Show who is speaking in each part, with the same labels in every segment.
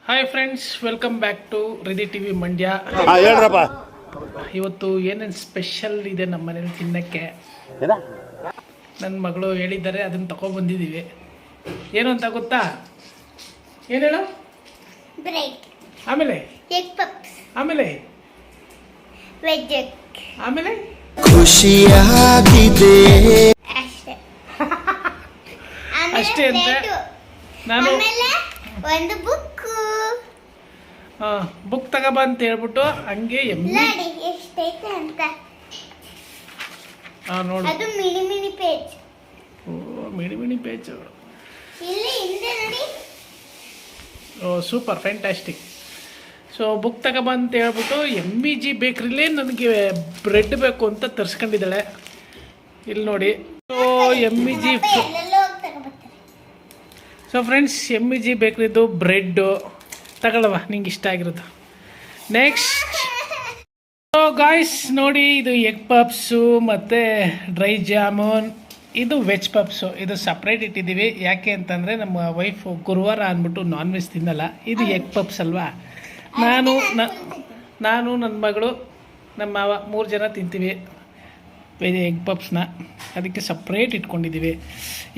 Speaker 1: Hi friends, welcome back to Riddhi TV Mandya.
Speaker 2: ಹೇಳ್ರಪ್ಪ.
Speaker 1: ಇವತ್ತು ಏನೇನು ಸ್ಪೆಷಲ್ ಇದೆ ನಮ್ಮ ಮನೇಲಿ ತಿನ್ನಕ್ಕೆ. ನನ್ನ ಮಗಳು ಹೇಳಿದ್ದಾರೆ, ಅದನ್ನು ತಗೊಬಂದಿದ್ದೀವಿ. ಏನು ಅಂತ ಗೊತ್ತಾ? ಏನು ಹೇಳು? ಆಮೇಲೆ ಆಮೇಲೆ ಆಮೇಲೆ
Speaker 2: ಖುಷಿಯಾಗಿದೆ
Speaker 1: ಅಷ್ಟೇ ಅಂತ ನಾನು
Speaker 3: ಒಂದು
Speaker 1: ಬುಕ್ ತಗೋಬ ಅಂತ ಹೇಳ್ಬಿಟ್ಟು ಹಂಗೆ
Speaker 3: ಎಷ್ಟೈತೆ ಅಂತ
Speaker 1: ನೋಡಿ.
Speaker 3: ಅದು mini mini page.
Speaker 1: Mini mini page.
Speaker 3: ಇಲ್ಲಿ ಹಿಂದೆ ನೋಡಿ.
Speaker 1: Super, fantastic. ಸೊ ಬುಕ್ ತಗೋಬ ಅಂತ ಹೇಳ್ಬಿಟ್ಟು MVG ಬೇಕ್ರಿಲೇ ನನಗೆ ಬ್ರೆಡ್ ಬೇಕು ಅಂತ ತರಿಸ್ಕೊಂಡಿದ್ದಾಳೆ. ಇಲ್ಲಿ ನೋಡಿ. So MVG. So friends, MVG ಬೇಕ್ರಿದು ಬ್ರೆಡ್ಡು ತಗೊಳ್ಳವ, ನಿಂಗೆ ಇಷ್ಟ ಆಗಿರೋದು. ನೆಕ್ಸ್ಟ್ ಸೊ ಗಾಯ್ಸ್ ನೋಡಿ, ಇದು ಎಗ್ ಪಪ್ಸು ಮತ್ತು ಡ್ರೈ ಜಾಮೂನ್. ಇದು ವೆಜ್ ಪಪ್ಸು. ಇದು ಸಪ್ರೇಟ್ ಇಟ್ಟಿದ್ದೀವಿ. ಯಾಕೆ ಅಂತಂದರೆ ನಮ್ಮ ವೈಫು ಗುರುವಾರ ಅಂದ್ಬಿಟ್ಟು ನಾನ್ ವೆಜ್ ತಿನ್ನಲ್ಲ. ಇದು ಎಗ್ ಪಪ್ಸ್ ಅಲ್ವಾ. ನಾನು ನನ್ನ ಮಗಳು, ನಮ್ಮ ಮಾವ 3 ಜನ ತಿಂತೀವಿ ಎಗ್ ಪಪ್ಸ್ನ. ಅದಕ್ಕೆ ಸಪ್ರೇಟ್ ಇಟ್ಕೊಂಡಿದ್ದೀವಿ.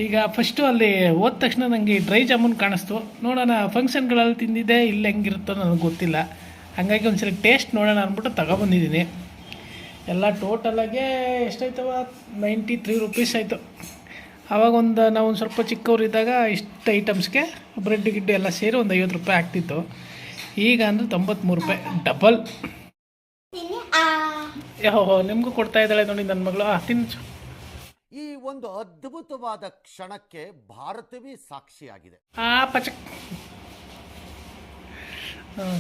Speaker 1: ಈಗ ಫಸ್ಟು ಅಲ್ಲಿ ಹೋದ ತಕ್ಷಣ ನನಗೆ ಡ್ರೈ ಜಾಮೂನ್ ಕಾಣಿಸ್ತು. ನೋಡೋಣ, ಫಂಕ್ಷನ್ಗಳಲ್ಲಿ ತಿಂದಿದ್ದೆ, ಇಲ್ಲಿ ಹೆಂಗಿರುತ್ತೋ ನನಗೆ ಗೊತ್ತಿಲ್ಲ. ಹಾಗಾಗಿ ಒಂದ್ಸಲ ಟೇಸ್ಟ್ ನೋಡೋಣ ಅಂದ್ಬಿಟ್ಟು ತಗೊಬಂದಿದ್ದೀನಿ. ಎಲ್ಲ ಟೋಟಲಾಗೆ ಎಷ್ಟಾಯ್ತವ? 93 ರೂಪೀಸ್ ಆಯಿತು. ಆವಾಗ ನಾವು ಒಂದು ಸ್ವಲ್ಪ ಚಿಕ್ಕವರಿದ್ದಾಗ ಇಷ್ಟು ಐಟಮ್ಸ್ಗೆ ಬ್ರೆಡ್ ಗಿಡ್ಡು ಎಲ್ಲ ಸೇರಿ ಒಂದು 50 ರೂಪಾಯಿ ಆಗ್ತಿತ್ತು. ಈಗ ಅಂದರೆ 93 ರೂಪಾಯಿ, ಡಬಲ್. ನಿಮಗೂ ಕೊಡ್ತಾ ಇದ್ದಾಳೆ ನೋಡಿ ನನ್ನ ಮಗಳು. ತಿನ್ನು.
Speaker 2: ಈ ಒಂದು ಅದ್ಭುತವಾದ ಕ್ಷಣಕ್ಕೆ ಭಾರತವೇ ಸಾಕ್ಷಿಯಾಗಿದೆ.
Speaker 1: ಪಚಕ್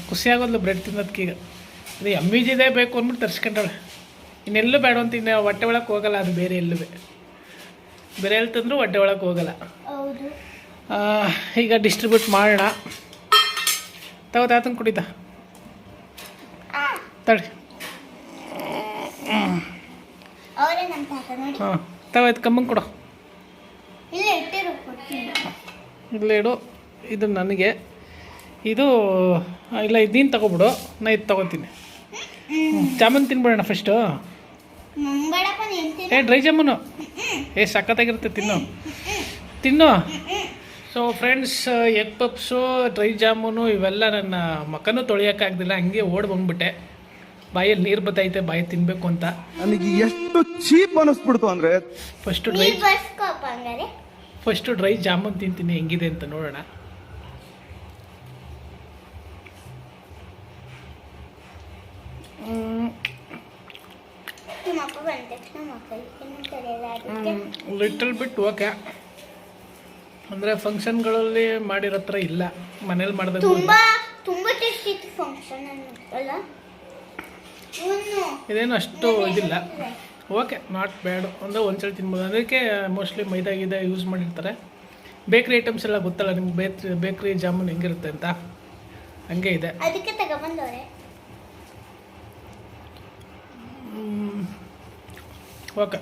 Speaker 1: ಖುಷಿಯಾಗೋದ್ಲು ಬ್ರೆಡ್ ತಿನ್ನೋದಕ್ಕೀಗ. ಅದು MVGದೇ ಬೇಕು ಅಂದ್ಬಿಟ್ಟು ತರಿಸ್ಕೊಂಡಾಳೆ. ಇನ್ನೆಲ್ಲೂ ಬೇಡ ಅಂತ. ಇನ್ನು ಹೊಟ್ಟೆ ಒಳಗೆ ಹೋಗಲ್ಲ ಅದು. ಬೇರೆ ಎಲ್ಲೂ ಬೇರೆ ಎಲ್ಲಿ ತಂದರೂ ಹೊಟ್ಟೆ ಒಳಗೆ ಹೋಗಲ್ಲ. ಈಗ ಡಿಸ್ಟ್ರಿಬ್ಯೂಟ್ ಮಾಡೋಣ. ತಾತನ ಕುಡಿತ ತಡಿ. ಹಾಂ, ಇದು ಕಮ್ಮಂಗೆ ಕೊಡು. ಇಲ್ಲ ಇಡು. ಇದು ನನಗೆ. ಇದು ಇಲ್ಲ, ಇದೀನು ತಗೊಬಿಡು. ನಾ ಇದು ತಗೋತೀನಿ. ಜಾಮೂನ್ ತಿನ್ಬಿಡೋಣ ಫಸ್ಟು. ಡ್ರೈ ಜಾಮೂನು ಸಖತ್ತಾಗಿರುತ್ತೆ. ತಿನ್ನು. So friends, egg puffs, dry jamun ಇವೆಲ್ಲ ನನ್ನ ಮಕ್ಕನೂ ತೊಳೆಯೋಕ್ಕಾಗ್ದಿಲ್ಲ. ಹಂಗೆ ಓಡಿ ಬಂದ್ಬಿಟ್ಟೆ. ಬಾಯಲ್ಲಿ ನೀರು ಬತ್ತೈತೆ, ಬಾಯಿ ತಿನ್ನಬೇಕು ಅಂತ.
Speaker 4: ನನಗೆ ಎಷ್ಟು ಚೀಪ್ ಅನ್ನಿಸ್ಬಿಡ್ತು ಅಂದರೆ
Speaker 1: ಫಸ್ಟು ಡ್ರೈ ಜಾಮೂನ್ ತಿಂತೀನಿ, ಹೆಂಗಿದೆ ಅಂತ ನೋಡೋಣ. Little bit okay. ಅಂದರೆ ಫಂಕ್ಷನ್ಗಳಲ್ಲಿ ಮಾಡಿರೋ ಥರ ಇಲ್ಲ, ಮನೇಲಿ ಮಾಡಿದಾಗ ಇದೇನು ಅಷ್ಟು ಇದಿಲ್ಲ. Okay, not bad. ಅಂದರೆ ಒಂದ್ಸಲ ತಿನ್ಬೋದು. ಅದಕ್ಕೆ ಮೋಸ್ಟ್ಲಿ ಮೈದಾ ಗಿದ ಯೂಸ್ ಮಾಡಿರ್ತಾರೆ. ಬೇಕ್ರಿ ಐಟಮ್ಸ್ ಎಲ್ಲ ಗೊತ್ತಲ್ಲ ನಿಮ್ಗೆ. ಬೇಕ್ರಿ ಜಾಮೂನ್ ಹೆಂಗಿರುತ್ತೆ ಅಂತ ಹಂಗೆ ಇದೆ. ಓಕೆ,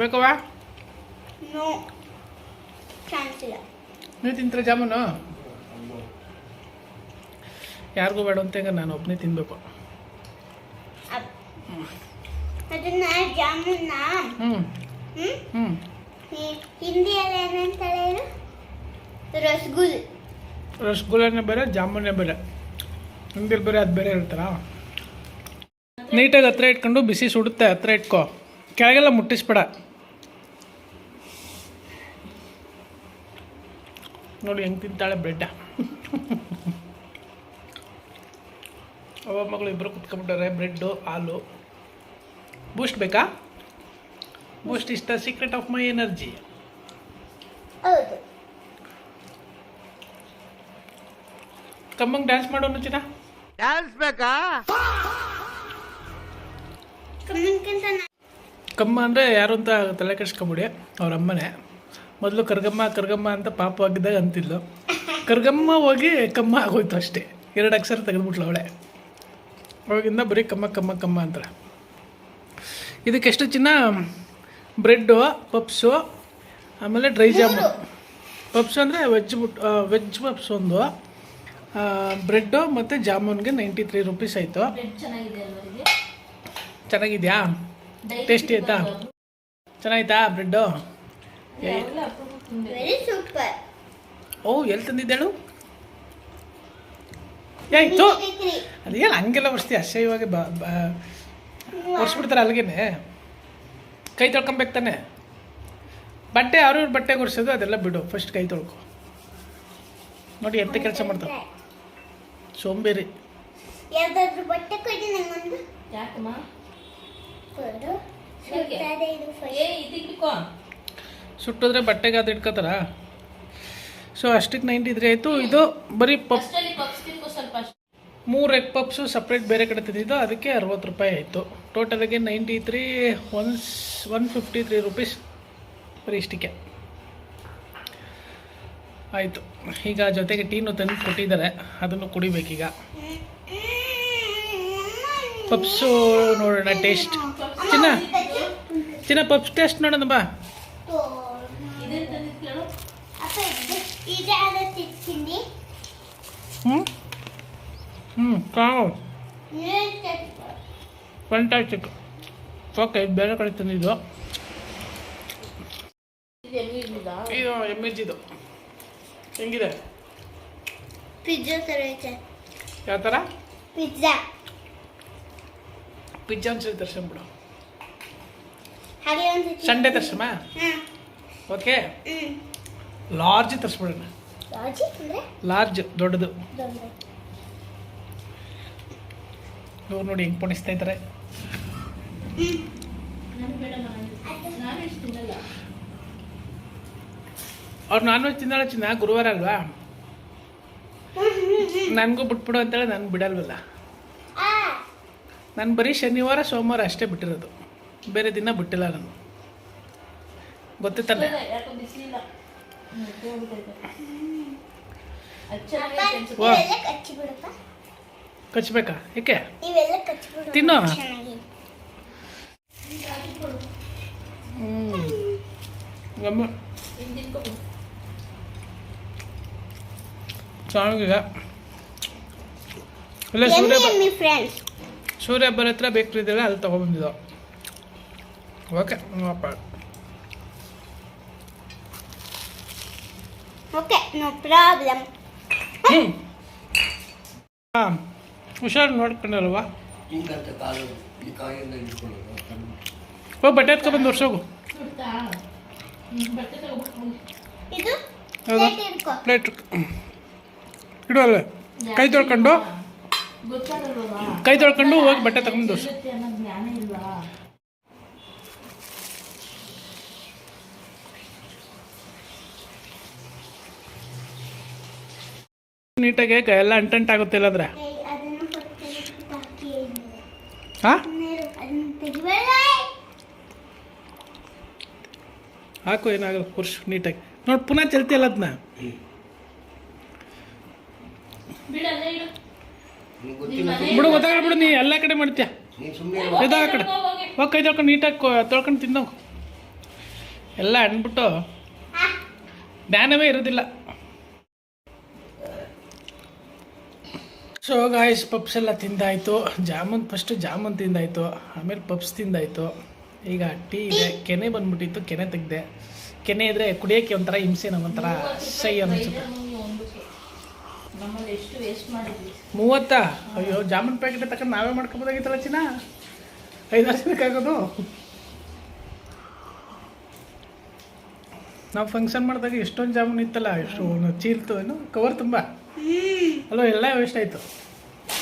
Speaker 1: ಬೇಕವಾ? ನೀವು ತಿಂತೀರ ಜಾಮೂನು? ಯಾರಿಗೂ ಬೇಡ ಅಂತ. ಈಗ ನಾನು ಒಬ್ಬನೇ ತಿನ್ನಬೇಕು. ರಸಗುಲ್ಲನೇ ಬೇರೆ, ಜಾಮೂನೇ ಬೇರೆ. ಹಿಂದಿಲ್ ಬೇರೆ, ಅದು ಬೇರೆ ಇರ್ತಾರ. ನೀಟಾಗಿ ಹತ್ರ ಇಟ್ಕೊಂಡು ಬಿಸಿ ಸುಡುತ್ತೆ. ಹತ್ರ ಇಟ್ಕೊ, ಕೆಳಗೆಲ್ಲ ಮುಟ್ಟಿಸ್ಬೇಡ. ನೋಡಿ ಹೆಂಗೆ ತಿಂತಾಳೆ ಬ್ರೆಡ್ಡ. ಅವ ಮಗಳು ಇಬ್ಬರು ಕುತ್ಕೊಂಡ್ಬಿಟ್ಟಾರೆ. ಬ್ರೆಡ್ಡು, ಹಾಲು. ಬೂಸ್ಟ್ ಬೇಕಾ? Boost is the secret of my energy. ಕಮ್ಮಂಗೆ ಡ್ಯಾನ್ಸ್ ಮಾಡೋನು ಚಿನ್ನ.
Speaker 2: ಡ್ಯಾನ್ಸ್ ಬೇಕಾ?
Speaker 1: ಕಮ್ಮ ಅಂದರೆ ಯಾರು ಅಂತ ತಲೆ ಕೆಡಿಸ್ಕೊಂಬಿಡಿ. ಅವ್ರ ಅಮ್ಮನೇ. ಮೊದಲು ಕರ್ಗಮ್ಮ ಅಂತ ಪಾಪವಾಗಿದ್ದಾಗ ಅಂತಿದ್ಲು. ಕರ್ಗಮ್ಮ ಹೋಗಿ ಕಮ್ಮ ಆಗೋಯ್ತು ಅಷ್ಟೇ. 2 ಅಕ್ಷರ ತೆಗೆದ್ಬಿಟ್ಲು ಅವಳೆ. ಅವಾಗಿಂದ ಬರೀ ಕಮ್ಮ ಅಂತಾರೆ. ಇದಕ್ಕೆಷ್ಟು ಚಿನ್ನ? ಬ್ರೆಡ್ಡು, ಪಪ್ಸು, ಆಮೇಲೆ ಡ್ರೈ ಜಾಮೂನ್. ಪಪ್ಸ್ ಅಂದರೆ ವೆಜ್ ಪಪ್ಸ್ ಒಂದು, ಬ್ರೆಡ್ಡು ಮತ್ತು ಜಾಮೂನ್ಗೆ 93 ರುಪೀಸ್ ಆಯಿತು. ಚೆನ್ನಾಗಿದೆಯಾ? ಟೇಸ್ಟಿ ಆಯಿತಾ? ಚೆನ್ನಾಯ್ತಾ ಬ್ರೆಡ್ಡು?
Speaker 3: Very super.
Speaker 1: ಓ, ಎಲ್ಲಿ ತಂದಿದ್ದೇಳು? ಏಯ್ತು ಅದೇನು ಹಂಗೆಲ್ಲ ಒರೆಸ್ತೀಯ? ಅಸಹ್ಯವಾಗಿ ಒರೆಸ್ಬಿಡ್ತಾರೆ ಅಲ್ಲಿಗೆ. ಕೈ ತೊಳ್ಕೊಬೇಕು ತಾನೆ. ಬಟ್ಟೆ ಅವ್ರವ್ರ ಬಟ್ಟೆಗೆ ಒರೆಸೋದು ಅದೆಲ್ಲ ಬಿಡು, ಫಸ್ಟ್ ಕೈ ತೊಳ್ಕೊ. ನೋಡಿ ಎಂತ ಕೆಲಸ ಮಾಡ್ತಾರೆ, ಸೋಂಬೇರಿ.
Speaker 3: ಯಾವ್ದಾದ್ರು ಬಟ್ಟೆ ಕೊಡಿ ನಂಗೊಂದು.
Speaker 5: ಯಾಕಮ್ಮ?
Speaker 3: ಕೊಡು. ಸುಡ್ತದೆ ಇದು first.
Speaker 1: ಸುಟ್ಟಿದ್ರೆ ಬಟ್ಟೆಗೆ ಅದು ಇಟ್ಕೋತಾರ. ಸೊ ಅಷ್ಟಕ್ಕೆ 93 ಆಯಿತು. ಇದು ಬರೀ
Speaker 5: ಸ್ವಲ್ಪ
Speaker 1: 3 ಎಗ್ ಪಪ್ಸು ಸಪ್ರೇಟ್ ಬೇರೆ ಕಡೆ ತಿಂದಿದ್ದು, ಅದಕ್ಕೆ 60 ರೂಪಾಯಿ ಆಯಿತು. ಟೋಟಲಿಗೆ 93 153 ರುಪೀಸ್ ಬರೀ ಇಷ್ಟಕ್ಕೆ ಆಯಿತು. ಈಗ ಜೊತೆಗೆ ಟೀನು ತಂದು ಕೊಟ್ಟಿದ್ದಾರೆ, ಅದನ್ನು ಕುಡಿಬೇಕೀಗ. ಪಪ್ಸು ನೋಡೋಣ ಟೇಸ್ಟ್. ಚಿನ್ನ ಪಪ್ಸ್ ಟೇಸ್ಟ್ ನೋಡೋಣ ಬಾ.
Speaker 3: ಅಪ್ಪ ಇದು ಯಾವ್ದು ತಿಂಡಿ?
Speaker 1: ಕಾವು ಫ್ಯಾಂಟಾಸ್ಟಿಕ್. ಓಕೆ, ಬೇರೆ ಕಡೆ ತಂದಿದ್ದು ಇದು MHದು. ಹೆಂಗಿದೆ?
Speaker 3: ಪಿಜ್ಜಾ ಥರ ಐತೆ.
Speaker 1: ಯಾವ ಥರ?
Speaker 3: ಪಿಜ್ಜಾ.
Speaker 1: ಪಿಜ್ಜಾ ಒಂದ್ಸರಿ ತರ್ಸ್ಕೊಂಬಿಡು.
Speaker 3: ಹಾಗೆ ಒಂದು
Speaker 1: ಸಂಡೇ ತರ್ಸಮ್ಮ. ಓಕೆ, ಲಾರ್ಜ್ ತರಿಸ್ಬಿಡೋಣ.
Speaker 3: ರಾಜಿ ಅಂದ್ರೆ
Speaker 1: ಲಾರ್ಜ್, ದೊಡ್ಡದು.
Speaker 3: ದೊಡ್ಡ.
Speaker 1: ಇವ್ರು ನೋಡಿ ಹೆಂಗೆ ಪಣಿಸ್ತಾ ಇದ್ದಾರೆ. ಅವ್ರು ನಾನ್ ವೆಜ್ ತಿನ್ನಲ್ಲ ಚಿನ್ನ, ಗುರುವಾರ ಅಲ್ವಾ? ನನಗೂ ಬಿಟ್ಬಿಡು ಅಂತೇಳಿ ನಾನು ಬಿಡಲ್ವಲ್ಲ. ನಾನು ಬರೀ ಶನಿವಾರ ಸೋಮವಾರ ಅಷ್ಟೇ ಬಿಟ್ಟಿರೋದು, ಬೇರೆ ದಿನ ಬಿಟ್ಟಿಲ್ಲ ನಾನು. ಗೊತ್ತಿತ್ತಲ್ಲ.
Speaker 5: ಯಾಕೋ ಬಿಸಿಲಿಲ್ಲ.
Speaker 1: ವಾ,
Speaker 3: ಇವೆಲ್ಲ ಕಚ್ಚಿ ಬಿಡಪ್ಪ.
Speaker 1: ಕಚ್ಬೇಕಾ? ಏಕೆ?
Speaker 3: ಇವೆಲ್ಲ ಕಚ್ಚಿ ಬಿಡು.
Speaker 1: ತಿನ್ನು.
Speaker 3: ಚೆನ್ನಾಗಿ.
Speaker 1: ಗಮ್ಮ ಚೆನ್ನಾಗಿದೆ. ಇಲ್ಲ,
Speaker 3: Yummy friends.
Speaker 1: ಸೂರ್ಯ ಹಬ್ಬರ ಹತ್ರ ಬೇಕ್ರಿ ಇದೆಯಲ್ಲ, ಅಲ್ಲಿ ತೊಗೊಬಂದಿದ್ದು. Okay,
Speaker 3: Okay, no problem.
Speaker 1: ಹಾಂ, ಹುಷಾರು ನೋಡ್ಕೊಂಡಲ್ವಾ? ಹೋಗಿ ಬಟ್ಟೆ ಎತ್ಕೊಬಂದು ವರ್ಷೋಗು.
Speaker 3: ಇದು
Speaker 1: ಹೌದಾ?
Speaker 3: plate ಹಿಡ್ಕೊ.
Speaker 1: ಪ್ಲೇಟ್ ಇಡು ಅಲ್ಲೇ. ಕೈ ತೊಳ್ಕೊಂಡು ಹೋಗಿ ಬಟ್ಟೆ ತಗೊಂಡು ದೋಸೆ.
Speaker 5: ಅನ್ನೋ ಜ್ಞಾನ ಇಲ್ವಾ?
Speaker 1: ನೀಟಾಗಿ ಎಲ್ಲ ಅಂಟಂಟಾಗುತ್ತೆ ಇಲ್ಲಾಂದ್ರೆ.
Speaker 3: ಅದನ್ನು ಹಾಕಿ
Speaker 1: ಹಾಂ,
Speaker 3: ಅದನ್ನು ತೆಗಿಬೇಡ.
Speaker 1: ಹಾಕು, ಏನಾಗಲ್ಲ. ಪುರುಷ ನೀಟಾಗಿ ನೋಡಿ, ಪುನಃ ಚೆಲ್ತಿಯಲ್ಲ ಅದನ್ನ.
Speaker 5: ಬಿಡಲ್ಲ ಇಡು.
Speaker 1: ಬಿಡು, ಗೊತ್ತಾಗಲ್ಲ ಬಿಡು. ನೀ ಎಲ್ಲ ಕಡೆ ಮಾಡ್ತೀಯ. ಇದು ಆ ಕಡೆ ಹೋಗಿ ಕೈ ತೊಳ್ಕೊಂಡು ನೀಟಾಗಿ ತೊಳ್ಕೊಂಡು ತಿನ್ನೋ. ಎಲ್ಲ ಅಂದ್ಬಿಟ್ಟು ಜ್ಞಾನವೇ ಇರೋದಿಲ್ಲ. ಸೊ ಗಾಯ್ಸ್, ಪಪ್ಸ್ ಎಲ್ಲ ತಿಂದಾಯಿತು. ಫಸ್ಟು ಜಾಮೂನ್ ತಿಂದಾಯಿತು, ಆಮೇಲೆ ಪಪ್ಸ್ ತಿಂದಾಯಿತು. ಈಗ ಟೀ ಇದೆ. ಕೆನೆ ಬಂದ್ಬಿಟ್ಟಿತ್ತು, ಕೆನೆ ತೆಗ್ದೆ. ಕೆನೆ ಇದ್ರೆ ಕುಡಿಯೋಕ್ಕೆ ಒಂಥರ ಹಿಂಸೆ, ನಮ್ಮೊಂಥರ ಸೈ ಅನಿಸುತ್ತೆ.
Speaker 5: ನಮ್ಮಲ್ಲಿ ಎಷ್ಟು ವೇಸ್ಟ್ ಮಾಡಿದ್ವಿ.
Speaker 1: 30? ಅಯ್ಯೋ, ಜಾಮೂನ್ ಪ್ಯಾಕೆಟ್ ತಗೊಂಡು ನಾವೇ ಮಾಡ್ಕೊಬೋದಾಗಿತ್ತಲ್ಲ ಚಿನ್ನ. 5 ಜನಕ್ಕಾಗೋದು. ನಾವು ಫಂಕ್ಷನ್ ಮಾಡಿದಾಗ ಎಷ್ಟೊಂದು ಜಾಮೂನ್ ಇತ್ತಲ್ಲ, ಎಷ್ಟು ಚೀಲ್ತು, ಏನು ಕವರ್ ತುಂಬ ಅಲ್ಲೋ, ಎಲ್ಲ ವೇಸ್ಟ್ ಆಯಿತು.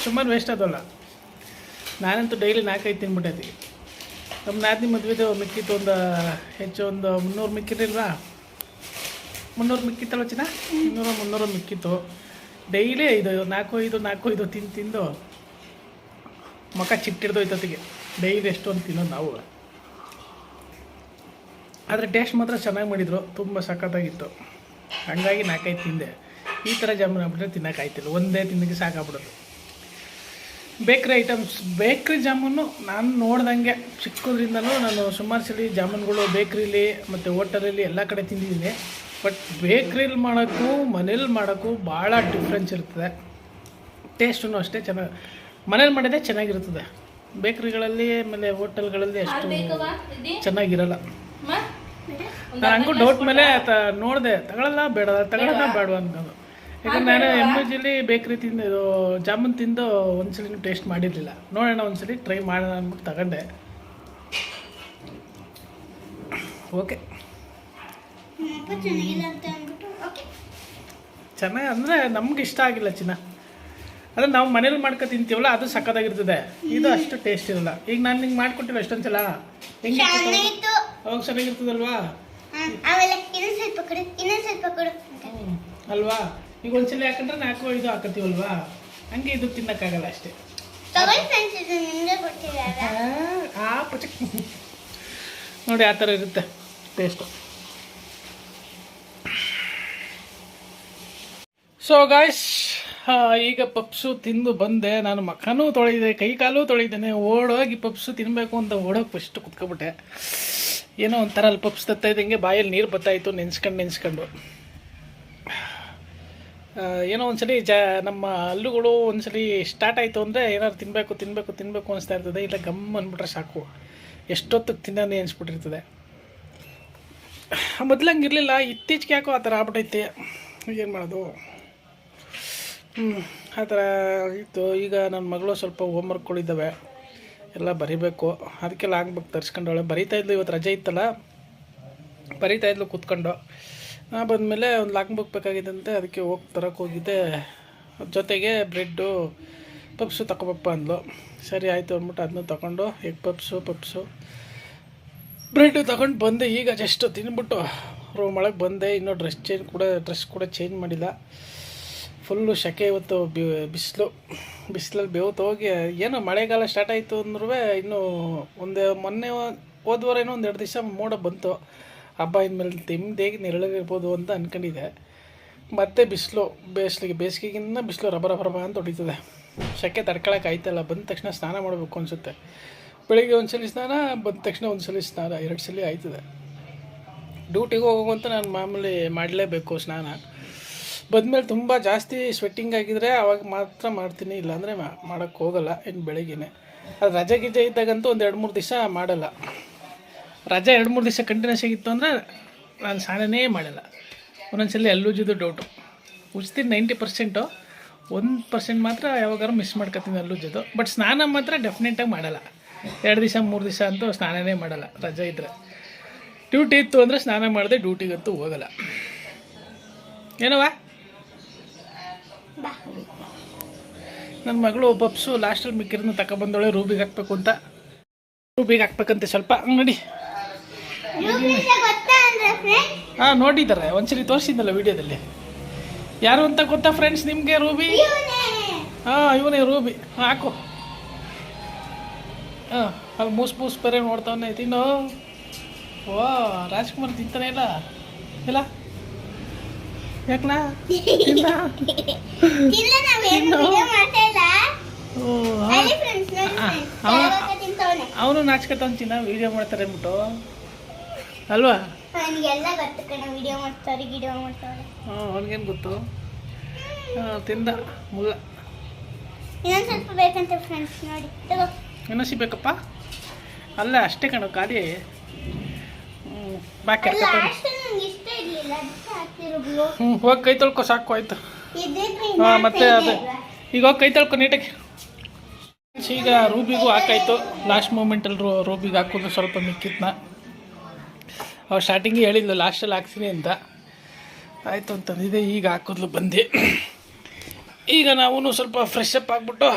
Speaker 1: ಸುಮಾರು ವೇಸ್ಟ್ ಆದವಲ್ಲ. ನಾನಂತೂ ಡೈಲಿ 4-5 ತಿನ್ಬಿಟ್ಟೈತಿ. ನಮ್ಮ ನಾದಿನಿ ಮದುವೆದು ಮಿಕ್ಕಿತ್ತು, ಒಂದು ಹೆಚ್ಚು ಒಂದು 300 ಮಿಕ್ಕಿರಲಿಲ್ವಾ? 300 ಮಿಕ್ಕಿತ್ತಲ್ಲ ಚಿನ್ನ? 200-300 ಮಿಕ್ಕಿತ್ತು. ಡೈಲಿ 4-5 ತಿಂದು ಮುಖ ಚಿಟ್ಟಿಡ್ದೋಯ್ತತಿಗೆ. ಡೈಲಿ ಎಷ್ಟೊಂದು ತಿನ್ನೋದು ನಾವು. ಆದರೆ ಟೇಸ್ಟ್ ಮಾತ್ರ ಚೆನ್ನಾಗಿ ಮಾಡಿದರು, ತುಂಬ ಸಖತ್ತಾಗಿತ್ತು. ಹಾಗಾಗಿ 4-5 ತಿಂದೆ. ಈ ಥರ ಜಾಮೂನ್ ಆಗ್ಬಿಟ್ರೆ ತಿನ್ನೋಕ್ಕಾಯ್ತಿಲ್ಲ, ಒಂದೇ ತಿನ್ನೋಕ್ಕೆ ಸಾಕಾಗ್ಬಿಡೋದು. ಬೇಕ್ರಿ ಐಟಮ್ಸ್, ಬೇಕ್ರಿ ಜಾಮೂನು ನಾನು ನೋಡ್ದಂಗೆ ಚಿಕ್ಕದ್ರಿಂದನೂ ನಾನು ಸುಮಾರು ಸಲ ಜಾಮೂನ್ಗಳು ಬೇಕ್ರಿಲಿ ಮತ್ತು ಹೋಟೆಲಲ್ಲಿ ಎಲ್ಲ ಕಡೆ ತಿಂದಿದ್ದೀನಿ. ಬಟ್ ಬೇಕ್ರಿಲಿ ಮಾಡೋಕ್ಕೂ ಮನೇಲಿ ಮಾಡೋಕ್ಕೂ ಭಾಳ ಡಿಫ್ರೆನ್ಸ್ ಇರ್ತದೆ. ಟೇಸ್ಟೂ ಅಷ್ಟೇ ಚೆನ್ನಾಗಿ ಮನೇಲಿ ಮಾಡಿದ್ರೆ ಚೆನ್ನಾಗಿರ್ತದೆ. ಬೇಕ್ರಿಗಳಲ್ಲಿ ಆಮೇಲೆ ಹೋಟೆಲ್ಗಳಲ್ಲಿ ಅಷ್ಟು ಚೆನ್ನಾಗಿರಲ್ಲ. ನಾನು ಹಂಗೂ ಡೌಟ್ ಮೇಲೆ ನೋಡಿದೆ, ತಗೊಳ್ಳಲ್ಲ ಬೇಡವಾ ಅನ್ನೋದು. ಯಾಕಂದ್ರೆ ನಾನು MUJಲಿ ಬೇಕ್ರಿ ತಿಂದು ಇದು ಜಾಮೂನ್ ತಿಂದು ಒಂದ್ಸಲಿನೂ ಟೇಸ್ಟ್ ಮಾಡಿರಲಿಲ್ಲ. ನೋಡೋಣ ಒಂದ್ಸಲಿ ಟ್ರೈ ಮಾಡೋಣ ಅಂದ್ಬಿಟ್ಟು ತಗೊಂಡೆ. ಓಕೆ,
Speaker 3: ಚೆನ್ನಾಗಿಲ್ಲ ಅಂತ ಅಂದ್ಬಿಟ್ಟು ಓಕೆ.
Speaker 1: ಚೆನ್ನಾಗಿ ಅಂದರೆ ನಮ್ಗೆ ಇಷ್ಟ ಆಗಿಲ್ಲ ಚಿನ್ನ. ಅಂದರೆ ನಾವು ಮನೇಲಿ ಮಾಡ್ಕೊ ತಿಂತೀವಲ್ಲ ಅದು ಸಕ್ಕತ್ತಾಗಿರ್ತದೆ. ಇದು ಅಷ್ಟು ಟೇಸ್ಟ್ ಇರಲ್ಲ. ಈಗ ನಾನು ನಿಂಗೆ ಮಾಡ್ಕೊಟ್ಟಿಲ್ಲ ಎಷ್ಟೊಂದು ಸಲ, ಹೆಂಗೆ
Speaker 3: ಚೆನ್ನಾಗಿತ್ತು.
Speaker 1: ಅವಾಗ ಚೆನ್ನಾಗಿರ್ತದಲ್ವಾ
Speaker 3: ಆಮೇಲೆ ಇನ್ನೊಂದು ಸ್ವಲ್ಪ ಕೊಡು
Speaker 1: ಅಲ್ವಾ. ಈಗ ಒಂದ್ಸಲ ಯಾಕಂದ್ರೆ 4-5 ಹಾಕತ್ತೀವಲ್ವಾ, ಹಂಗೆ ಇದು ತಿನ್ನಕ್ಕಾಗಲ್ಲ ಅಷ್ಟೇ.
Speaker 3: ತಗೊಳ್ಳಿ ಫ್ರೆಂಡ್ಸ್, ಇದು ನಿಮಗೆ ಕೊಡ್ತಿದ್ದಾರೆ.
Speaker 1: ಪಚಕ್ ನೋಡಿ ಆ ಥರ ಇರುತ್ತೆ ಟೇಸ್ಟು. ಸೊ ಗಾಯ್ಸ್, ಈಗ ಪಪ್ಸು ತಿಂದು ಬಂದೆ. ನಾನು ಮಖನೂ ತೊಳೆದಿದೆ, ಕೈ ಕಾಲೂ ತೊಳೆದಿದ್ದೇನೆ. ಓಡೋಗಿ ಪಪ್ಸು ತಿನ್ನಬೇಕು ಅಂತ ಓಡೋಗಿ ಫಸ್ಟ್ ಕುತ್ಕೊಬಿಟ್ಟೆ. ಏನೋ ಒಂಥರ ಅಲ್ಲಿ ಪಪ್ಸ್ ತತ್ತಾ ಇದ್ದಂಗೆ ಬಾಯಲ್ಲಿ ನೀರು ಬತ್ತಾಯಿತು ನೆನ್ಸ್ಕೊಂಡು. ಏನೋ ಒಂದ್ಸಲಿ ನಮ್ಮ ಹಲ್ಲುಗಳು ಒಂದ್ಸಲಿ ಸ್ಟಾರ್ಟ್ ಆಯಿತು ಅಂದರೆ ಏನಾದ್ರು ತಿನ್ನಬೇಕು ಅನಿಸ್ತಾ ಇರ್ತದೆ. ಇಲ್ಲ ಗಮ್ ಅಂದ್ಬಿಟ್ರೆ ಸಾಕು, ಎಷ್ಟೊತ್ತಿಗೆ ತಿನ್ನೋದೇ ಅನಿಸ್ಬಿಟ್ಟಿರ್ತದೆ. ಮೊದಲಂಗೆ ಇರಲಿಲ್ಲ, ಇತ್ತೀಚೆಗೆ ಯಾಕೋ ಆ ಥರ ಆಗ್ಬಿಟ್ಟೈತೆ. ಏನು ಮಾಡೋದು, ಆ ಥರ ಇತ್ತು. ಈಗ ನನ್ನ ಮಗಳು ಸ್ವಲ್ಪ ಹೋಮ್ವರ್ಕ್ಗಳಿದ್ದಾವೆ, ಎಲ್ಲ ಬರಿಬೇಕು. ಅದಕ್ಕೆಲ್ಲ ಆಗ್ಬೇಕು ತರಿಸ್ಕೊಂಡವಳೆ. ಬರೀತಾಯಿದ್ಲು, ಇವತ್ತು ರಜೆ ಇತ್ತಲ್ಲ, ಬರೀತಾಯಿದ್ಲು ಕೂತ್ಕೊಂಡು. ನಾ ಬಂದಮೇಲೆ ಒಂದು ಲಾಂಗ್ ಬುಕ್ ಬೇಕಾಗಿದ್ದಂತೆ, ಅದಕ್ಕೆ ಹೋಗಿ ತರಕ್ಕೆ ಹೋಗಿದ್ದೆ. ಜೊತೆಗೆ ಬ್ರೆಡ್ಡು ಪಪ್ಸು ತಗೊಬಪ್ಪ ಅಂದ್ಲು. ಸರಿ ಆಯಿತು ಅಂದ್ಬಿಟ್ಟು ಅದನ್ನು ತಗೊಂಡು ಎಗ್ ಪಪ್ಸು ಬ್ರೆಡ್ಡು ತಗೊಂಡು ಬಂದೆ. ಈಗ ಜಸ್ಟ್ ತಿಂದ್ಬಿಟ್ಟು ರೂಮ್ ಒಳಗೆ ಬಂದೆ. ಇನ್ನೂ ಡ್ರೆಸ್ ಕೂಡ ಚೇಂಜ್ ಮಾಡಿಲ್ಲ. ಫುಲ್ಲು ಸೆಕೆ ಇವತ್ತು. ಬಿಸಿಲಲ್ಲಿ ಬೇವತ್ತು ಹೋಗಿ. ಏನೋ ಮಳೆಗಾಲ ಸ್ಟಾರ್ಟ್ ಆಯಿತು ಅಂದ್ರೂ ಇನ್ನೂ ಮೊನ್ನೆ ಹೋದ್ವಾರ ಏನೋ 1-2 ದಿವಸ ಮೋಡ ಬಂತು. ಹಬ್ಬ ಇನ್ಮೇಲೆ ತೆಮ್ದೇಗಿ ನೆರಳಿರ್ಬೋದು ಅಂತ ಅಂದ್ಕೊಂಡಿದ್ದೆ. ಮತ್ತೆ ಬಿಸಿಲು, ಬೇಸಿಗೆಗಿನ್ನ ಬಿಸಿಲು ರಬ ಅಂತ ಹೊಡಿತದೆ. ಸೆಕೆ ತಡ್ಕೊಳಕ್ಕೆ ಆಯ್ತಲ್ಲ. ಬಂದ ತಕ್ಷಣ ಸ್ನಾನ ಮಾಡಬೇಕು ಅನಿಸುತ್ತೆ. ಬೆಳಿಗ್ಗೆ ಒಂದ್ಸಲಿ ಸ್ನಾನ, ಬಂದ ತಕ್ಷಣ ಒಂದ್ಸಲಿ ಸ್ನಾನ, 2 ಸಲ ಆಯ್ತದೆ. ಡ್ಯೂಟಿಗೆ ಹೋಗುವಂತ ನಾನು ಮಾಮೂಲಿ ಮಾಡಲೇಬೇಕು ಸ್ನಾನ. ಬಂದಮೇಲೆ ತುಂಬ ಜಾಸ್ತಿ ಸ್ವೆಟ್ಟಿಂಗ್ ಆಗಿದ್ರೆ ಅವಾಗ ಮಾತ್ರ ಮಾಡ್ತೀನಿ, ಇಲ್ಲಾಂದರೆ ಮಾಡೋಕ್ಕೆ ಹೋಗಲ್ಲ. ಇನ್ನು ಬೆಳಗ್ಗೆನೆ ಅದು ರಜೆ ಇದ್ದಾಗಂತೂ 1-2-3 ದಿವಸ ಮಾಡಲ್ಲ. ರಜೆ 2-3 ದಿವಸ ಕಂಟಿನ್ಯೂಸ್ ಆಗಿತ್ತು ಅಂದರೆ ನಾನು ಸ್ನಾನನೇ ಮಾಡಲ್ಲ. ಒಂದೊಂದ್ಸಲಿ ಉಜ್ಜೋದು ಡೌಟು. ಉಜ್ತೀನಿ 90%, 1% ಮಾತ್ರ ಯಾವಾಗಾರು ಮಿಸ್ ಮಾಡ್ಕೊತೀನಿ ಉಜ್ಜೋದು. ಬಟ್ ಸ್ನಾನ ಮಾತ್ರ ಡೆಫಿನೆಟಾಗಿ ಮಾಡಲ್ಲ. 2 ದಿವಸ 3 ದಿವಸ ಅಂತೂ ಸ್ನಾನನೇ ಮಾಡಲ್ಲ ರಜೆ ಇದ್ದರೆ. ಡ್ಯೂಟಿ ಇತ್ತು ಅಂದರೆ ಸ್ನಾನ ಮಾಡಿದೆ, ಡ್ಯೂಟಿಗಂತೂ ಹೋಗಲ್ಲ. ಏನವ ನನ್ನ ಮಗಳು ಪಪ್ಸು ಲಾಸ್ಟಲ್ಲಿ ಮಿಕ್ಕಿರನ್ನ ತಗೊಬಂದವಳೆ. ರೂಬಿಗೆ ಹಾಕ್ಬೇಕು ಅಂತ. ರೂಬಿಗೆ ಹಾಕ್ಬೇಕಂತೆ ಸ್ವಲ್ಪ. ನೋಡಿ, ಹಾಂ ನೋಡಿದ್ದಾರೆ, ಒಂದ್ಸರಿ ತೋರಿಸಿದ್ದಲ್ಲ ವಿಡಿಯೋದಲ್ಲಿ. ಯಾರು ಅಂತ ಗೊತ್ತಾ ಫ್ರೆಂಡ್ಸ್ ನಿಮಗೆ? ರೂಬಿ. ಹಾಂ ಇವನೇ ರೂಬಿ. ಹಾಕು. ಹಾಂ ಅಲ್ಲಿ ಮೂಸ್ ಬೇರೆ ನೋಡ್ತಾವನೆ. ತಿನ್ನೋ. ಓ ರಾಜ್ಕುಮಾರ್ ತಿಂತಾನೆ ಇಲ್ಲ ಯಾಕಣ್ಣ? ಅವನು ನಾಚ್ಕತಾವ ಚಿನ್ನ, ವಿಡಿಯೋ ಮಾಡ್ತಾರೆ ಅಂದ್ಬಿಟ್ಟು ಅಲ್ವಾ? ಅವನಿಗೇನು ಗೊತ್ತು? ತಿಂದ ಮುಲ್ಲ. ಇನ್ನೂ ಸಿಗ್ಬೇಕಪ್ಪ. ಅಲ್ಲ ಅಷ್ಟೇ ಕಣ ಖಾಲಿ. ಬಾಕಿ ಹೋಗಿ ಕೈ ತೊಳ್ಕೊ ಸಾಕು. ಆಯ್ತು. ಹಾಂ ಮತ್ತೆ ಅದೇ ಈಗ ಹೋಗಿ ಕೈ ತೊಳ್ಕೊ ನೀಟಾಗಿ. ಈಗ ರೂಬಿಗೂ ಹಾಕಾಯ್ತು. ಲಾಸ್ಟ್ ಮೂಮೆಂಟಲ್ಲಿ ರೂಬಿಗೆ ಹಾಕೋದು ಸ್ವಲ್ಪ ಮಿಕ್ಕಿತ್ನ. ಅವ್ರು ಸ್ಟಾರ್ಟಿಂಗಿಗೆ ಹೇಳಿದ್ಲು ಲಾಸ್ಟಲ್ಲಿ ಹಾಕ್ತೀನಿ ಅಂತ. ಆಯಿತು ಅಂತಂದಿದೆ. ಈಗ ಹಾಕೋದ್ಲು ಬಂದು. ಈಗ ನಾವು ಸ್ವಲ್ಪ ಫ್ರೆಶ್ ಅಪ್ ಆಗಿಬಿಟ್ಟು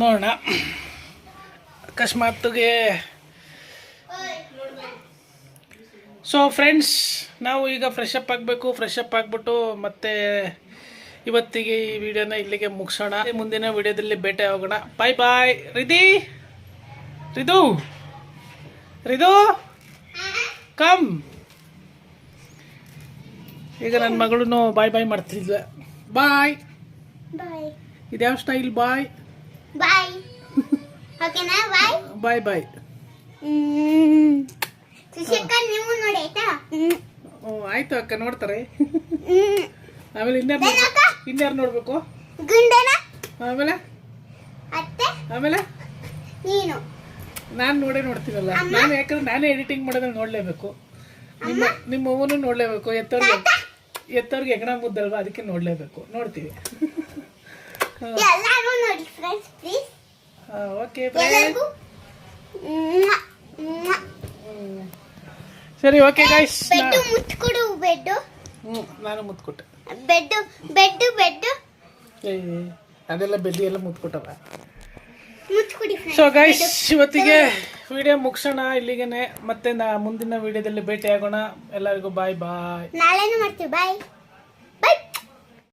Speaker 1: ನೋಡೋಣ. ಅಕಸ್ಮಾತ್ಗೆ ಸೊ ಫ್ರೆಂಡ್ಸ್, ನಾವು ಈಗ ಫ್ರೆಶ್ ಅಪ್ ಆಗಬೇಕು. ಫ್ರೆಶ್ ಅಪ್ ಆಗಿಬಿಟ್ಟು ಮತ್ತೆ ಇವತ್ತಿಗೆ ಈ ವಿಡಿಯೋನ ಇಲ್ಲಿಗೆ ಮುಗಿಸೋಣ. ಮುಂದಿನ ವಿಡಿಯೋದಲ್ಲಿ ಭೇಟಿ ಆಗೋಣ. ಬಾಯ್ ಬಾಯ್. ರಿದು ಕಮ್. ಈಗ ನನ್ನ ಮಗಳು ಬಾಯ್ ಮಾಡ್ತಿದ್ಲ. ಬಾಯ್. ಇದ್ಯಾವ ಸ್ಟೈಲ್? ಬಾಯ್
Speaker 3: ಬಾಯ್.
Speaker 1: ಬಾಯ್.
Speaker 3: ನೀವು ನೋಡಿ ಆಯ್ತಾ?
Speaker 1: ಆಯ್ತು ಅಕ್ಕ ನೋಡ್ತಾರೆ.
Speaker 3: ಹ್ಮ್.
Speaker 1: ಆಮೇಲೆ ಇನ್ಯಾರು ನೋಡ್ಬೇಕು?
Speaker 3: ಗುಂಡನ
Speaker 1: ಆಮೇಲೆ
Speaker 3: ಅತ್ತೆ
Speaker 1: ಆಮೇಲೆ
Speaker 3: ನೀನು
Speaker 1: ನಾನು ನೋಡ್ತೀನಲ್ಲ. ನಾನು ಯಾಕಂದ್ರೆ ನಾನೇ ಎಡಿಟಿಂಗ್ ಮಾಡೋದ್ರೆ ನೋಡ್ಲೇಬೇಕು. ನಿಮ್ಮ ಅವ್ವನು ನೋಡ್ಲೇಬೇಕು. ಎತ್ತವ್ರಿಗೆ ಹೆಗಣ ಮುದ್ದಲ್ವಾ, ಅದಕ್ಕೆ ನೋಡ್ಲೇಬೇಕು. ನೋಡ್ತೀವಿ.
Speaker 3: ಎಲ್ಲರೂ ನೋಡಿ ಫ್ರೆಂಡ್ಸ್ ಪ್ಲೀಸ್.
Speaker 1: ಓಕೆ
Speaker 3: ಎಲ್ಲರಿಗೂ
Speaker 1: ಸರಿ ಓಕೆ ಗೈಸ್.
Speaker 3: ಬೆಡ್ ಮುಚ್ಕೊಡು. ಬೆಡ್
Speaker 1: ನಾನು ಮುತ್ಕೊಟ್ಟೆ.
Speaker 3: ಬೆಡ್ ಬೆಡ್ ಬೆಡ್
Speaker 1: ಅದೆಲ್ಲ ಬೆದ್ದಿ ಎಲ್ಲ ಮುತ್ಕೊಟ್ಟವ.
Speaker 3: ಮುಚ್ಕೊಡಿ ಫ್ರೆಂಡ್ಸ್.
Speaker 1: ಸೊ ಗೈಸ್, ಇವತ್ತಿಗೆ ವಿಡಿಯೋ ಮುಗಿಸೋಣ ಇಲ್ಲಿಗೆನೆ. ಮತ್ತೆ ಮುಂದಿನ ವಿಡಿಯೋದಲ್ಲಿ ಭೇಟಿ ಆಗೋಣ. ಎಲ್ಲರಿಗೂ ಬಾಯ್ ಬಾಯ್.
Speaker 3: ನಾಳೆನೂ ಮಾಡ್ತೀವಿ. ಬಾಯ್ ಬಾಯ್.